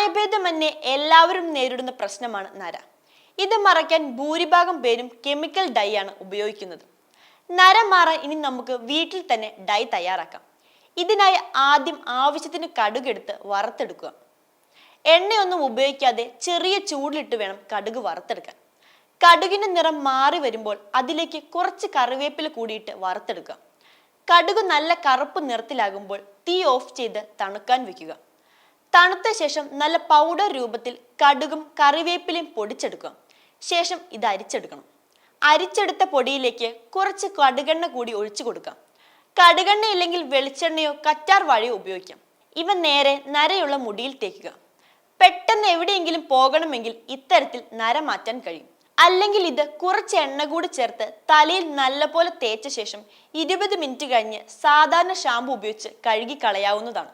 പ്രായഭേദമന്യേ എല്ലാവരും നേരിടുന്ന പ്രശ്നമാണ് നര. ഇത് മറയ്ക്കാൻ ഭൂരിഭാഗം പേരും കെമിക്കൽ ഡൈ ആണ് ഉപയോഗിക്കുന്നത്. നര മാറാൻ ഇനി നമുക്ക് വീട്ടിൽ തന്നെ ഡൈ തയ്യാറാക്കാം. ഇതിനായി ആദ്യം ആവശ്യത്തിന് കടുകെടുത്ത് വറുത്തെടുക്കുക. എണ്ണയൊന്നും ഉപയോഗിക്കാതെ ചെറിയ ചൂടിലിട്ട് വേണം കടുക് വറുത്തെടുക്കാൻ. കടുകിന്റെ നിറം മാറി വരുമ്പോൾ അതിലേക്ക് കുറച്ച് കറിവേപ്പില കൂടിയിട്ട് വറുത്തെടുക്കുക. കടുക് നല്ല കറുപ്പ് നിറത്തിലാകുമ്പോൾ തീ ഓഫ് ചെയ്ത് തണുക്കാൻ വെക്കുക. തണുത്ത ശേഷം നല്ല പൗഡർ രൂപത്തിൽ കടുകും കറിവേപ്പിലയും പൊടിച്ചെടുക്കുക. ശേഷം ഇത് അരിച്ചെടുക്കണം. അരിച്ചെടുത്ത പൊടിയിലേക്ക് കുറച്ച് കടുകെണ്ണ കൂടി ഒഴിച്ചു കൊടുക്കാം. കടുകെണ്ണ ഇല്ലെങ്കിൽ വെളിച്ചെണ്ണയോ കറ്റാർ വാഴയോ ഉപയോഗിക്കാം. ഇവ നേരെ നരയുള്ള മുടിയിൽ തേക്കുക. പെട്ടെന്ന് എവിടെയെങ്കിലും പോകണമെങ്കിൽ ഇത്തരത്തിൽ നര മാറ്റാൻ കഴിയും. അല്ലെങ്കിൽ ഇത് കുറച്ച് എണ്ണ കൂടി ചേർത്ത് തലയിൽ നല്ലപോലെ തേച്ച ശേഷം 20 മിനിറ്റ് കഴിഞ്ഞ് സാധാരണ ഷാമ്പു ഉപയോഗിച്ച് കഴുകി കളയാവുന്നതാണ്.